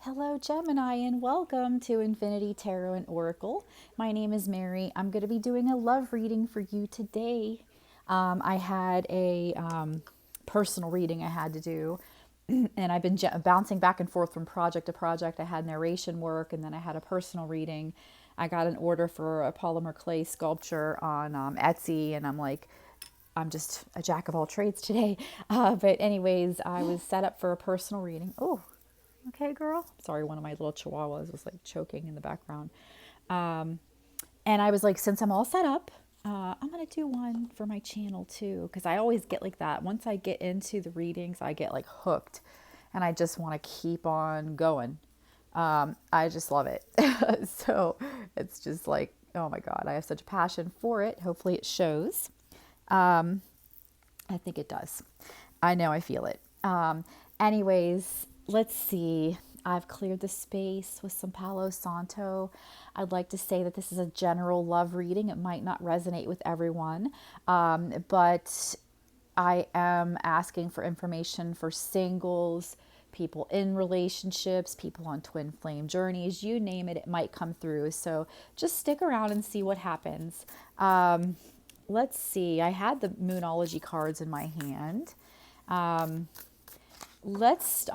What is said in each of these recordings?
Hello, Gemini, and welcome to Infinity Tarot and Oracle. My name is Mary. I'm going to be doing a love reading for you today. I had a personal reading I had to do, and I've been bouncing back and forth from project to project. I had narration work, and then I had a personal reading. I got an order for a polymer clay sculpture on Etsy, and I'm just a jack of all trades today. But anyways, I was set up for a personal reading. Oh, okay, girl. Sorry, one of my little chihuahuas was like choking in the background. And I was like, since I'm all set up, I'm going to do one for my channel too. Because I always get like that. Once I get into the readings, I get like hooked and I just want to keep on going. I just love it. So it's just like, oh my God, I have such a passion for it. Hopefully it shows. I think it does. I know I feel it. Anyways, let's see. I've cleared the space with some Palo Santo. I'd like to say that this is a general love reading. It might not resonate with everyone, but I am asking for information for singles, people in relationships, people on twin flame journeys, you name it, it might come through. So just stick around and see what happens. Let's see. I had the Moonology cards in my hand. I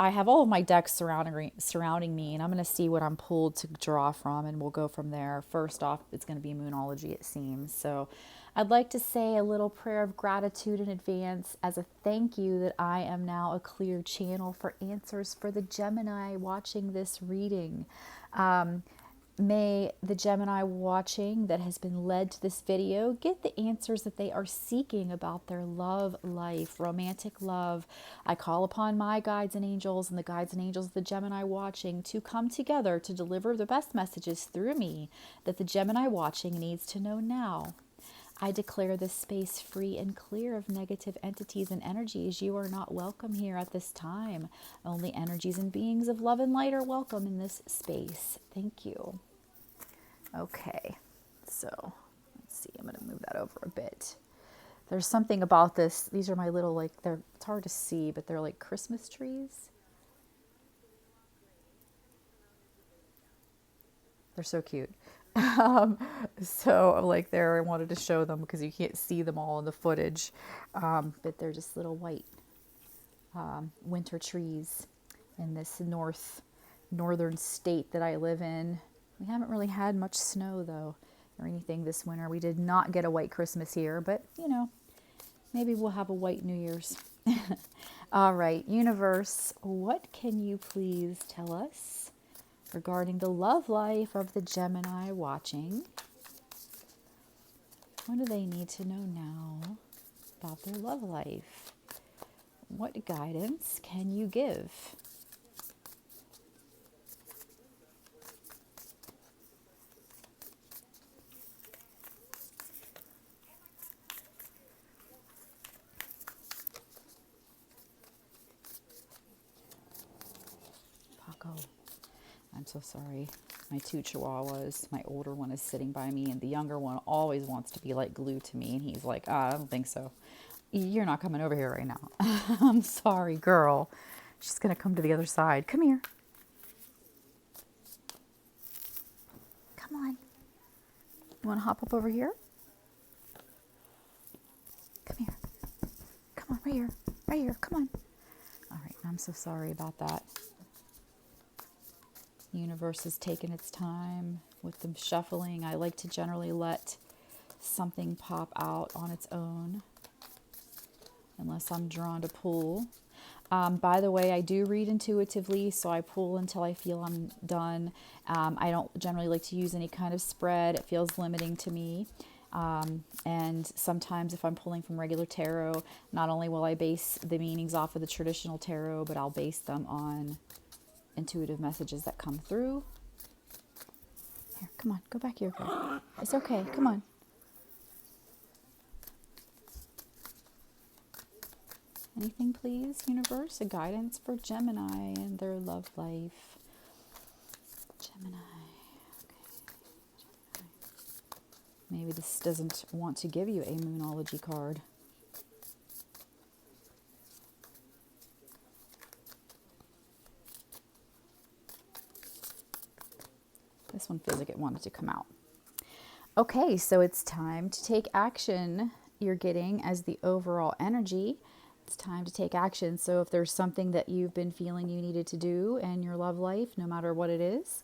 have all of my decks surrounding me, and I'm going to see what I'm pulled to draw from, and we'll go from there. First off, it's going to be Moonology, it seems. So I'd like to say a little prayer of gratitude in advance as a thank you that I am now a clear channel for answers for the Gemini watching this reading. May the Gemini watching that has been led to this video get the answers that they are seeking about their love life, romantic love. I call upon my guides and angels and the guides and angels of the Gemini watching to come together to deliver the best messages through me that the Gemini watching needs to know now. I declare this space free and clear of negative entities and energies. You are not welcome here at this time. Only energies and beings of love and light are welcome in this space. Thank you. Okay, so let's see. I'm going to move that over a bit. There's something about this. These are my little, like, it's hard to see, but they're like Christmas trees. They're so cute. So like there, I wanted to show them because you can't see them all in the footage. But they're just little white winter trees in this northern state that I live in. We haven't really had much snow though or anything this winter. We did not get a white Christmas here, but you know, maybe we'll have a white New Year's. All right, universe, what can you please tell us regarding the love life of the Gemini watching? What do they need to know now about their love life? What guidance can you give? Paco, I'm so sorry. My two chihuahuas, my older one is sitting by me, and the younger one always wants to be like glued to me, and he's like, I don't think so. You're not coming over here right now. I'm sorry, girl. She's going to come to the other side. Come here. Come on. You want to hop up over here? Come here. Come on, right here. Right here. Come on. All right. I'm so sorry about that. The universe has taken its time with the shuffling. I like to generally let something pop out on its own unless I'm drawn to pull. By the way, I do read intuitively, so I pull until I feel I'm done. I don't generally like to use any kind of spread. It feels limiting to me. And sometimes if I'm pulling from regular tarot, not only will I base the meanings off of the traditional tarot, but I'll base them on intuitive messages that come through. Here, come on, go back here, girl. It's okay, come on. Anything, please, universe? A guidance for Gemini and their love life. Gemini. Okay. Maybe this doesn't want to give you a Moonology card. This one feels like it wanted to come out. Okay, so it's time to take action. You're getting as the overall energy. It's time to take action. So if there's something that you've been feeling you needed to do in your love life, no matter what it is,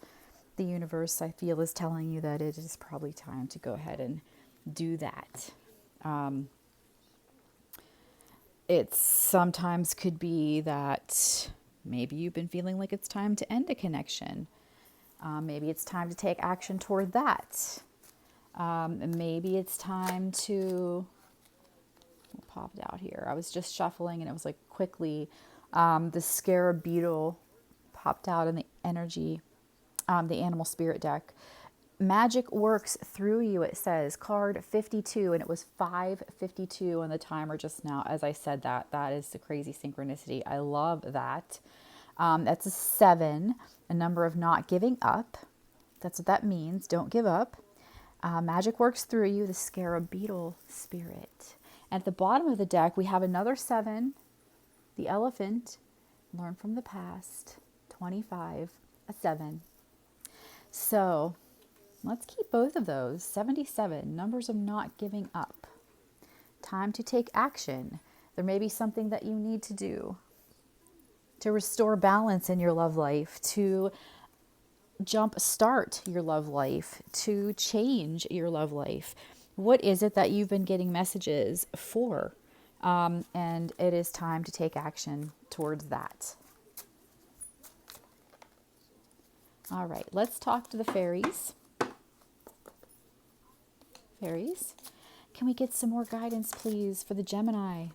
the universe, I feel, is telling you that it is probably time to go ahead and do that. It sometimes could be that maybe you've been feeling like it's time to end a connection. Maybe it's time to take action toward that. Maybe it's time to, what popped out here? I was just shuffling and it was like quickly, the scarab beetle popped out in the energy, the animal spirit deck. Magic works through you, it says, card 52, and it was 5:52 on the timer just now. As I said that, that is the crazy synchronicity. I love that. That's a 7, a number of not giving up. That's what that means. Don't give up. Magic works through you, the scarab beetle spirit. At the bottom of the deck, we have another 7, the elephant, learn from the past, 25, a 7. So let's keep both of those. 77, numbers of not giving up. Time to take action. There may be something that you need to do to restore balance in your love life, to jump start your love life, to change your love life. What is it that you've been getting messages for? And it is time to take action towards that. All right, let's talk to the fairies. Fairies, can we get some more guidance, please, for the Gemini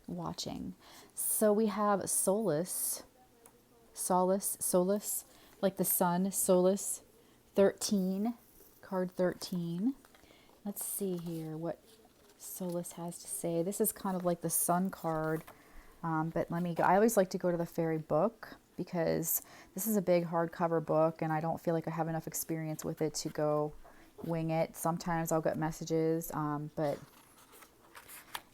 watching? So we have solace, like the sun, solace, 13, card 13. Let's see here what solace has to say. This is kind of like the sun card, but let me go. I always like to go to the fairy book because this is a big hardcover book and I don't feel like I have enough experience with it to go wing it. Sometimes I'll get messages, but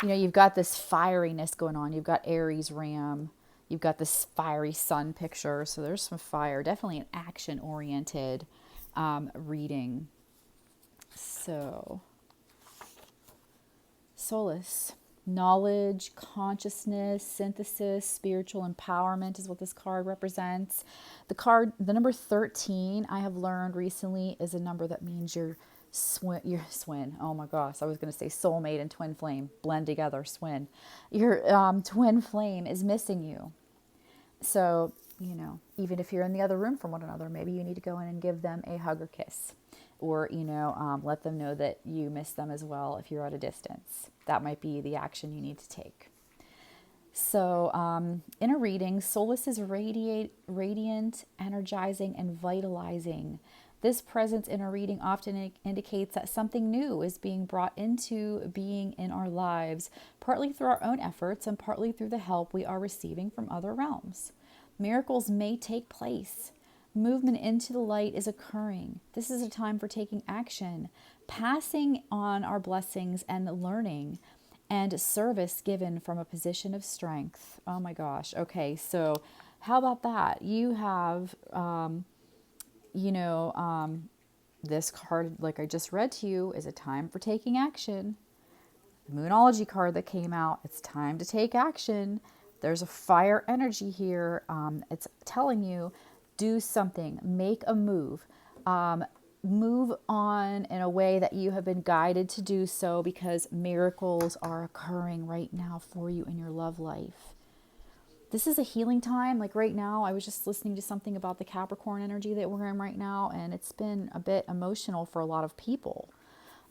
you know, you've got this fieriness going on. You've got Aries Ram. You've got this fiery sun picture. So there's some fire, definitely an action-oriented reading. So solace, knowledge, consciousness, synthesis, spiritual empowerment is what this card represents. The number 13, I have learned recently, is a number that means your swin. Oh my gosh, I was going to say soulmate and twin flame blend together, swin. Your twin flame is missing you. So, you know, even if you're in the other room from one another, maybe you need to go in and give them a hug or kiss. Or, you know, let them know that you miss them as well if you're at a distance. That might be the action you need to take. So in a reading, solace is radiant, energizing, and vitalizing. This presence in a reading often indicates that something new is being brought into being in our lives, partly through our own efforts and partly through the help we are receiving from other realms. Miracles may take place. Movement into the light is occurring. This is a time for taking action, passing on our blessings and learning, and service given from a position of strength. Oh my gosh. Okay, so how about that? You have, this card, like I just read to you, is a time for taking action. The Moonology card that came out, it's time to take action. There's a fire energy here. It's telling you, do something, make a move. Move on in a way that you have been guided to do so, because miracles are occurring right now for you in your love life. This is a healing time. Like right now, I was just listening to something about the Capricorn energy that we're in right now, and it's been a bit emotional for a lot of people.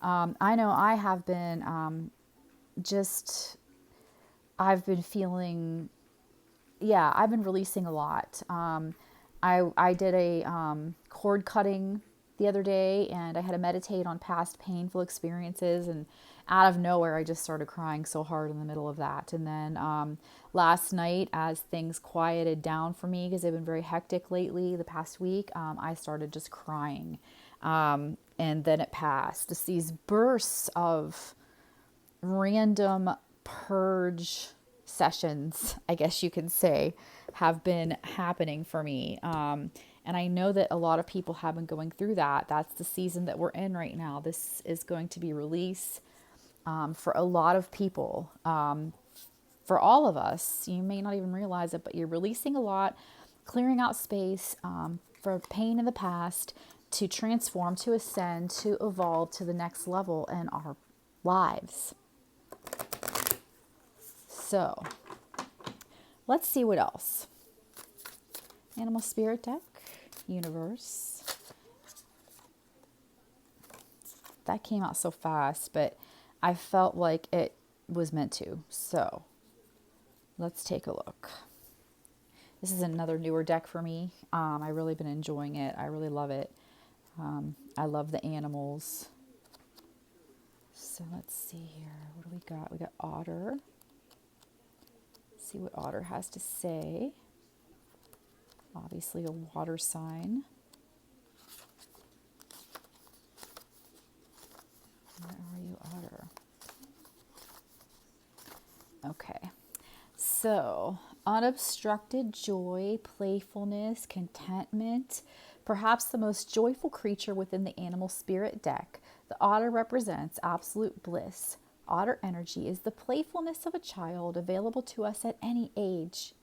I know I have been I've been feeling, I've been releasing a lot. I did a cord cutting the other day, and I had to meditate on past painful experiences, and out of nowhere I just started crying so hard in the middle of that. And then last night, as things quieted down for me, because they've been very hectic lately the past week, I started just crying, and then it passed. Just these bursts of random purge sessions, I guess you could say, have been happening for me. And I know that a lot of people have been going through that. That's the season that we're in right now. This is going to be release for a lot of people. For all of us, you may not even realize it, but you're releasing a lot, clearing out space for pain in the past to transform, to ascend, to evolve to the next level in our lives. So let's see what else. Animal Spirit deck, Universe. That came out so fast, but I felt like it was meant to. So let's take a look. This is another newer deck for me. I've really been enjoying it. I really love it. I love the animals. So let's see here. What do we got? We got Otter. Let's see what Otter has to say. Obviously a water sign. Where are you, Otter? Okay. So, unobstructed joy, playfulness, contentment. Perhaps the most joyful creature within the animal spirit deck, the otter represents absolute bliss. Otter energy is the playfulness of a child available to us at any age.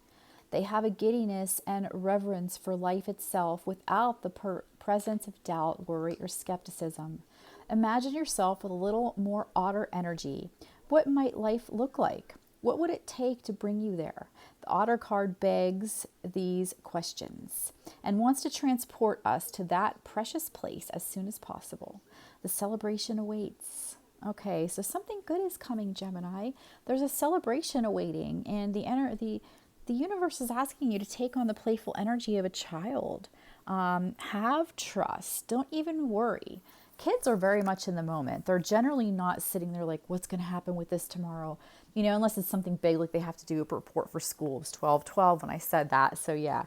They have a giddiness and reverence for life itself without the presence of doubt, worry, or skepticism. Imagine yourself with a little more otter energy. What might life look like? What would it take to bring you there? The Otter card begs these questions and wants to transport us to that precious place as soon as possible. The celebration awaits. Okay, so something good is coming, Gemini. There's a celebration awaiting, and the universe is asking you to take on the playful energy of a child. Have trust. Don't even worry. Kids are very much in the moment. They're generally not sitting there like, what's going to happen with this tomorrow? You know, unless it's something big, like they have to do a report for school. It was 12/12 when I said that. So yeah,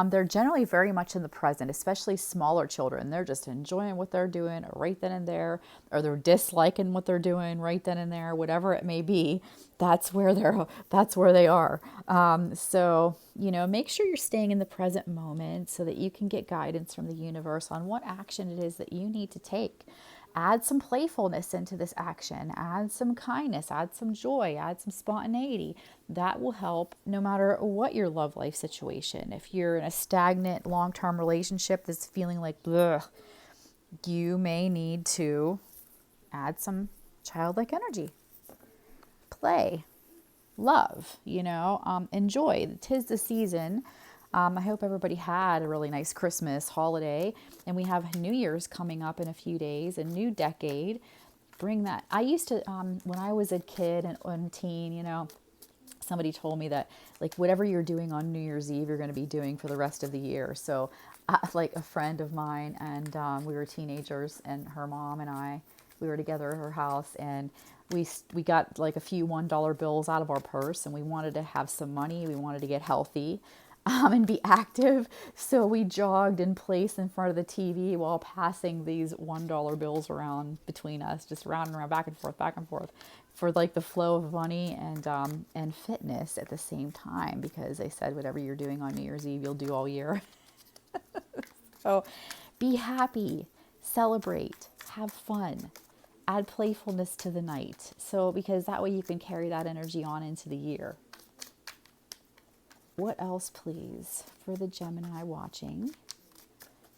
they're generally very much in the present, especially smaller children. They're just enjoying what they're doing right then and there, or they're disliking what they're doing right then and there, whatever it may be. That's where they are. So, you know, make sure you're staying in the present moment so that you can get guidance from the universe on what action it is that you need to take. Add some playfulness into this action, add some kindness, add some joy, add some spontaneity. That will help no matter what your love life situation. If you're in a stagnant long-term relationship that's feeling like, bleh, you may need to add some childlike energy. Play, love, enjoy. 'Tis the season. I hope everybody had a really nice Christmas holiday, and we have New Year's coming up in a few days, a new decade. Bring that. I used to, when I was a kid and teen, somebody told me that like whatever you're doing on New Year's Eve, you're going to be doing for the rest of the year. So like a friend of mine, and we were teenagers, and her mom and I, we were together at her house, and we got like a few $1 bills out of our purse, and we wanted to have some money. We wanted to get healthy. And be active. So we jogged in place in front of the TV while passing these $1 bills around between us, just round and round, back and forth, for like the flow of money and fitness at the same time, because they said whatever you're doing on New Year's Eve, you'll do all year. So be happy, celebrate, have fun, add playfulness to the night. So because that way you can carry that energy on into the year. What else, please, for the Gemini watching?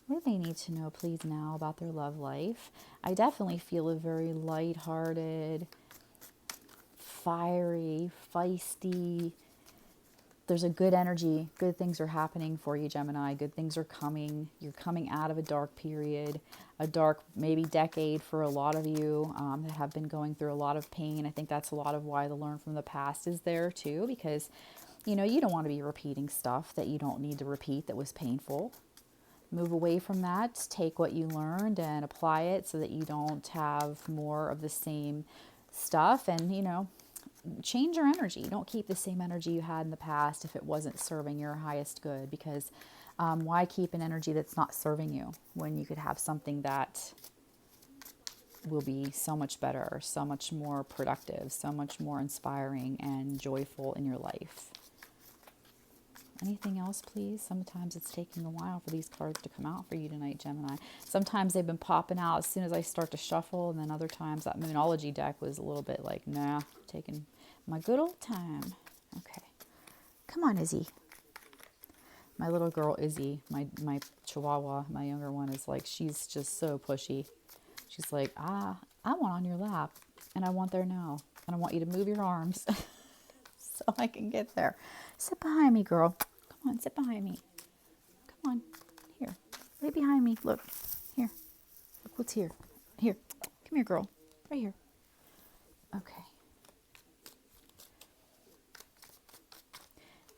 What do they need to know, please, now about their love life? I definitely feel a very lighthearted, fiery, feisty. There's a good energy. Good things are happening for you, Gemini. Good things are coming. You're coming out of a dark period, a dark maybe decade for a lot of you that have been going through a lot of pain. I think that's a lot of why the learn from the past is there too, because you don't want to be repeating stuff that you don't need to repeat that was painful. Move away from that. Take what you learned and apply it so that you don't have more of the same stuff. And, change your energy. Don't keep the same energy you had in the past if it wasn't serving your highest good. Because why keep an energy that's not serving you when you could have something that will be so much better, so much more productive, so much more inspiring and joyful in your life? Anything else, please? Sometimes it's taking a while for these cards to come out for you tonight, Gemini. Sometimes they've been popping out as soon as I start to shuffle, and then other times that Moonology deck was a little bit like, nah, taking my good old time. Okay. Come on, Izzy. My little girl, Izzy, my chihuahua, my younger one, is like, she's just so pushy. She's like, I want on your lap, and I want there now, and I want you to move your arms so I can get there. Sit behind me, girl. Come on, sit behind me. Come on. Here. Lay behind me. Look. Here. Look what's here. Here. Come here, girl. Right here. Okay.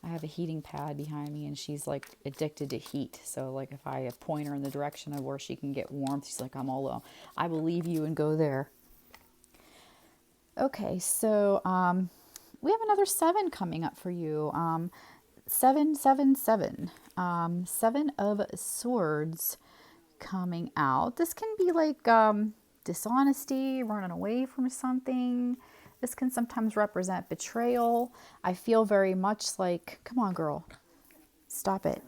I have a heating pad behind me, and she's like addicted to heat. So like if I point her in the direction of where she can get warmth, she's like, I'm all low. I will leave you and go there. Okay, so we have another 7 coming up for you. 777. 7 of Swords coming out. This can be like dishonesty, running away from something. This can sometimes represent betrayal. I feel very much like, come on, girl, stop it.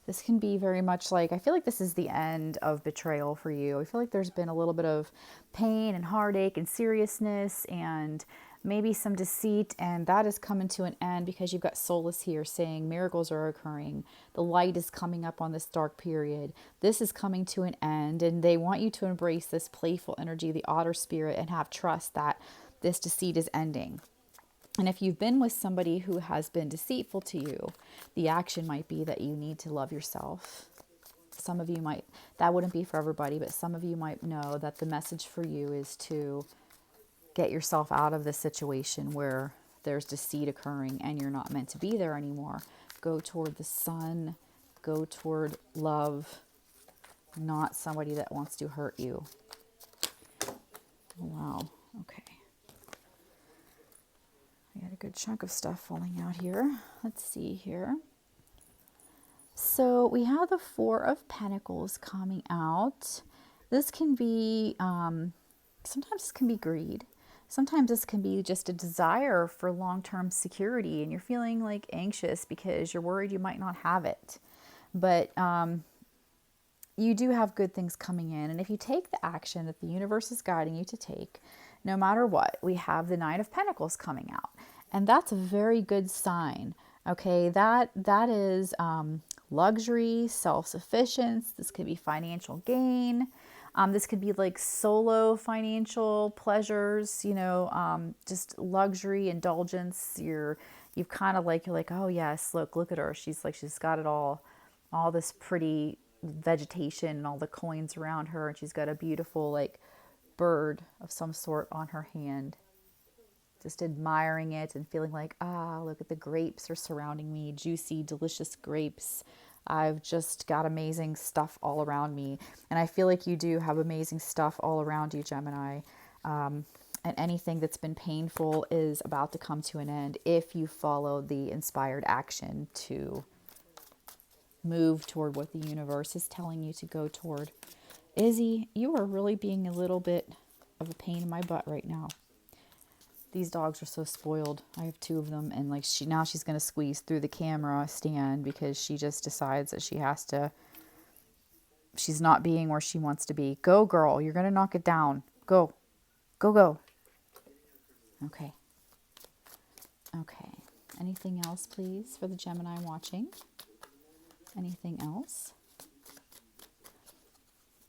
This can be very much like, I feel like this is the end of betrayal for you. I feel like there's been a little bit of pain and heartache and seriousness and maybe some deceit, and that is coming to an end because you've got Solace here saying miracles are occurring. The light is coming up on this dark period. This is coming to an end, and they want you to embrace this playful energy, the otter spirit, and have trust that this deceit is ending. And if you've been with somebody who has been deceitful to you, the action might be that you need to love yourself. Some of you might, that wouldn't be for everybody, but some of you might know that the message for you is to get yourself out of this situation where there's deceit occurring and you're not meant to be there anymore. Go toward the sun, go toward love, not somebody that wants to hurt you. Wow, okay. I got a good chunk of stuff falling out here. Let's see here. So we have the 4 of Pentacles coming out. This can be, sometimes this can be greed. Sometimes this can be just a desire for long-term security, and you're feeling like anxious because you're worried you might not have it. But you do have good things coming in. And if you take the action that the universe is guiding you to take, no matter what, we have the 9 of Pentacles coming out. And that's a very good sign. Okay, that is luxury, self-sufficiency. This could be financial gain. This could be like solo financial pleasures, you know, just luxury, indulgence. You're like, oh yes, look at her. She's got it all this pretty vegetation and all the coins around her, and she's got a beautiful like bird of some sort on her hand, just admiring it and feeling like, look at the grapes are surrounding me, juicy, delicious grapes. I've just got amazing stuff all around me. And I feel like you do have amazing stuff all around you, Gemini. And anything that's been painful is about to come to an end if you follow the inspired action to move toward what the universe is telling you to go toward. Izzy, you are really being a little bit of a pain in my butt right now. These dogs are so spoiled. I have 2 of them, and like she's going to squeeze through the camera stand because she just decides that she's not being where she wants to be. Go, girl. You're going to knock it down. Go. Go, go. Okay. Okay. Anything else, please, for the Gemini watching? Anything else?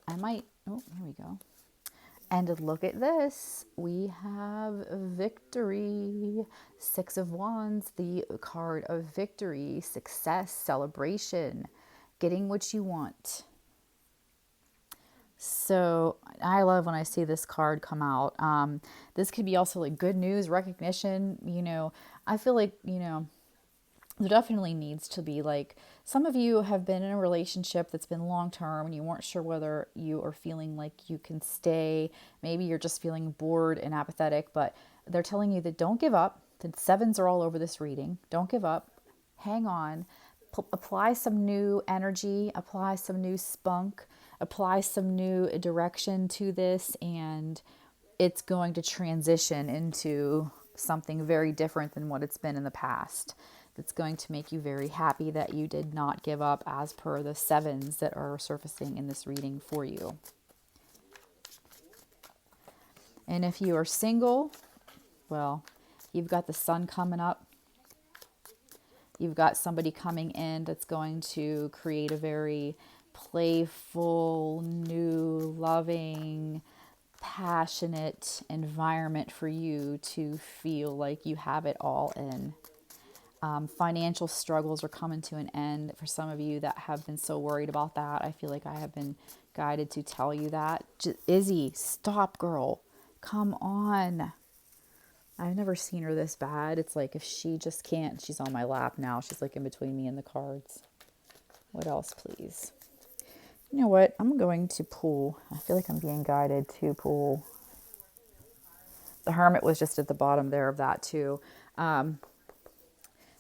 Oh, here we go. And look at this. We have victory. 6 of Wands, the card of victory, success, celebration, getting what you want. So I love when I see this card come out. This could be also like good news, recognition. You know, I feel like, you know, there definitely needs to be like, some of you have been in a relationship that's been long term and you weren't sure whether you are feeling like you can stay. Maybe you're just feeling bored and apathetic, but they're telling you that don't give up. The 7s are all over this reading. Don't give up. Hang on. Apply some new energy. Apply some new spunk. Apply some new direction to this, and it's going to transition into something very different than what it's been in the past. that's going to make you very happy that you did not give up, as per the sevens that are surfacing in this reading for you. And if you are single, well, you've got the sun coming up. You've got somebody coming in that's going to create a very playful, new, loving, passionate environment for you to feel like you have it all in. Financial struggles are coming to an end for some of you that have been so worried about that. I feel like I have been guided to tell you that. Izzy, stop, girl. Come on. I've never seen her this bad. It's like if she just can't, she's on my lap now. She's like in between me and the cards. What else, please? You know what? I'm going to pull. I feel like I'm being guided to pull. The Hermit was just at the bottom there of that too.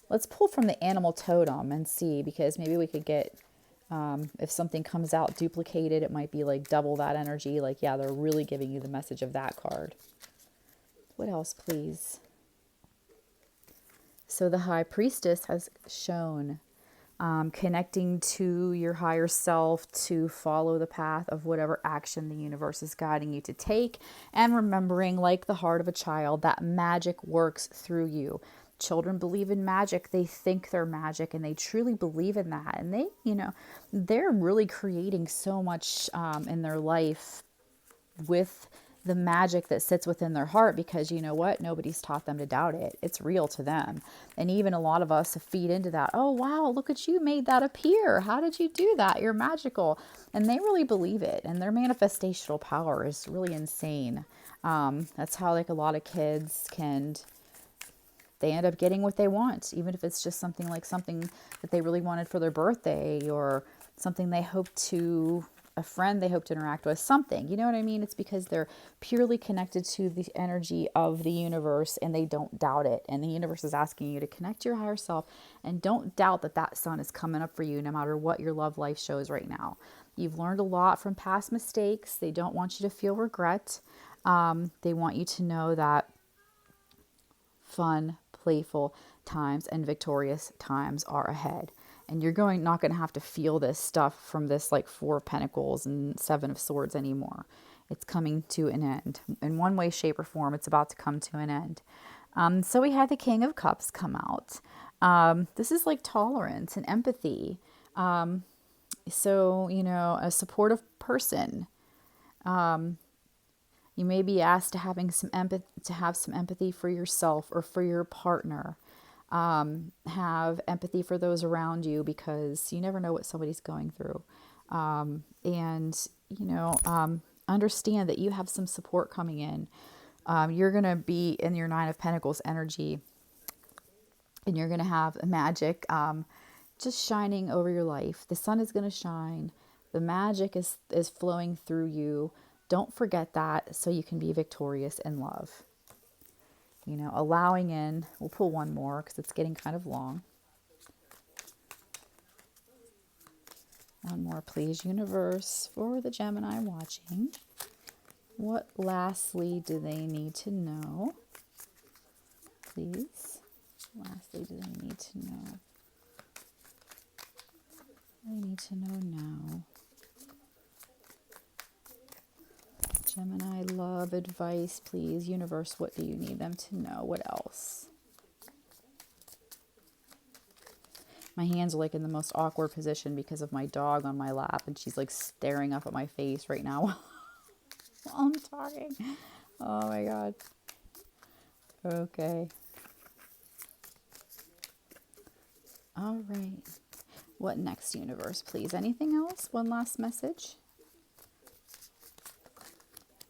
Let's pull from the Animal Totem and see, because maybe we could get, if something comes out duplicated, it might be like double that energy. Like, yeah, they're really giving you the message of that card. What else, please? So the High Priestess has shown connecting to your higher self to follow the path of whatever action the universe is guiding you to take, and remembering, like the heart of a child, that magic works through you. Children believe in magic. They think they're magic, and they truly believe in that. And they, they're really creating so much in their life with the magic that sits within their heart, because you know what? Nobody's taught them to doubt it. It's real to them. And even a lot of us feed into that. Oh, wow, look at you, made that appear. How did you do that? You're magical. And they really believe it. And their manifestational power is really insane. That's how like a lot of kids they end up getting what they want, even if it's just something that they really wanted for their birthday, or something a friend they hope to interact with, something, you know what I mean? It's because they're purely connected to the energy of the universe, and they don't doubt it. And the universe is asking you to connect to your higher self, and don't doubt that sun is coming up for you, no matter what your love life shows right now. You've learned a lot from past mistakes. They don't want you to feel regret. They want you to know that fun, playful times and victorious times are ahead. And you're not going to have to feel this stuff from this like Four of Pentacles and Seven of Swords anymore. It's coming to an end. In one way, shape, or form, it's about to come to an end. So we had the King of Cups come out. This is like tolerance and empathy. So, a supportive person. You may be asked to have some empathy for yourself or for your partner. Have empathy for those around you, because you never know what somebody's going through. Understand that you have some support coming in. You're going to be in your Nine of Pentacles energy, and you're going to have magic just shining over your life. The sun is going to shine. The magic is flowing through you. Don't forget that, so you can be victorious in love. Allowing in, we'll pull one more because it's getting kind of long. One more, please, universe, for the Gemini watching. What lastly do they need to know? Please. Lastly, do they need to know? They need to know now. Gemini love advice, please. Universe, what do you need them to know? What else? My hands are like in the most awkward position because of my dog on my lap, and she's like staring up at my face right now while I'm talking. Oh my God. Okay. All right. What next, universe, please? Anything else? One last message.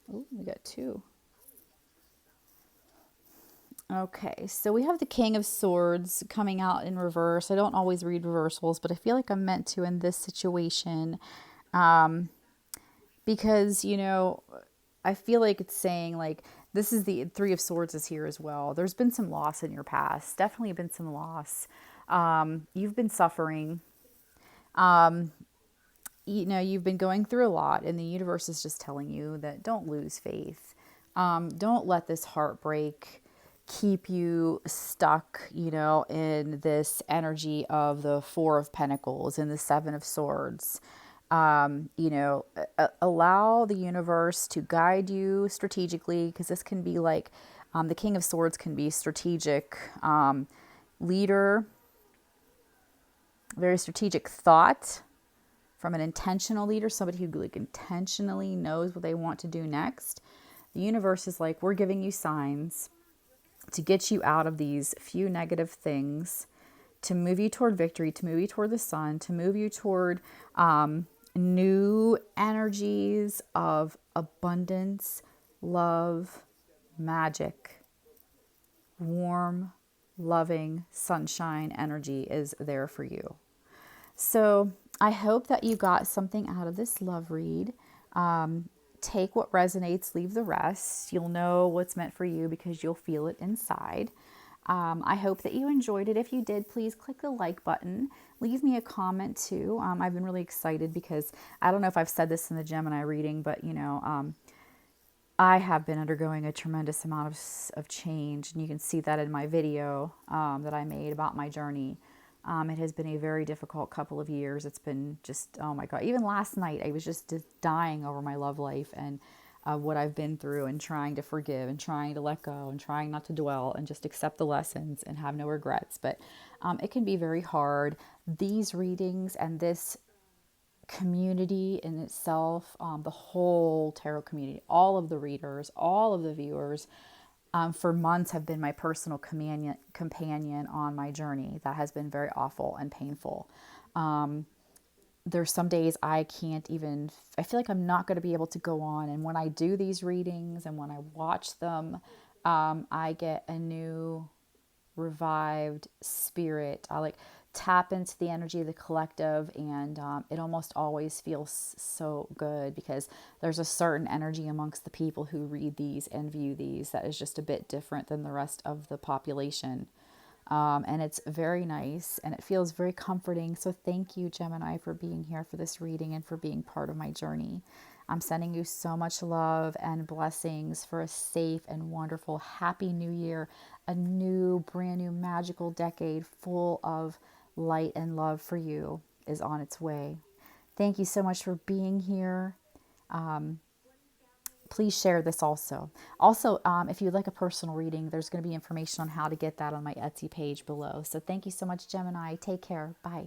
Oh, we got two. Okay, so we have the King of Swords coming out in reverse. I don't always read reversals, but I feel like I'm meant to in this situation. Because, I feel like it's saying like, this is the Three of Swords is here as well. There's been some loss in your past. Definitely been some loss. You've been suffering. You've been going through a lot, and the universe is just telling you that don't lose faith. Don't let this heartbreak keep you stuck, you know, in this energy of the Four of Pentacles and the Seven of Swords. You know, allow the universe to guide you strategically, because this can be like the King of Swords can be strategic leader, very strategic thought from an intentional leader, somebody who like intentionally knows what they want to do next. The universe is like, we're giving you signs to get you out of these few negative things, to move you toward victory, to move you toward the sun, to move you toward new energies of abundance, love, magic, warm, loving, sunshine energy is there for you. So I hope that you got something out of this love read. Take what resonates, leave the rest. You'll know what's meant for you because you'll feel it inside. I hope that you enjoyed it. If you did, please click the like button. Leave me a comment too. I've been really excited because I don't know if I've said this in the Gemini reading, but you know, I have been undergoing a tremendous amount of change, and you can see that in my video that I made about my journey. It has been a very difficult couple of years. It's been just, oh my God. Even last night, I was just dying over my love life and what I've been through, and trying to forgive and trying to let go and trying not to dwell and just accept the lessons and have no regrets. But it can be very hard. These readings and this community in itself, the whole tarot community, all of the readers, all of the viewers, for months have been my personal companion on my journey. That has been very awful and painful. There's some days I can't even, I feel like I'm not going to be able to go on. And when I do these readings and when I watch them, I get a new revived spirit. I like tap into the energy of the collective, and it almost always feels so good because there's a certain energy amongst the people who read these and view these that is just a bit different than the rest of the population. And it's very nice and it feels very comforting. So thank you, Gemini, for being here for this reading and for being part of my journey. I'm sending you so much love and blessings for a safe and wonderful, happy new year, a new, brand new, magical decade full of light and love for you is on its way. Thank you so much for being here. Please share this also. Also, if you'd like a personal reading, there's going to be information on how to get that on my Etsy page below. So thank you so much, Gemini. Take care. Bye.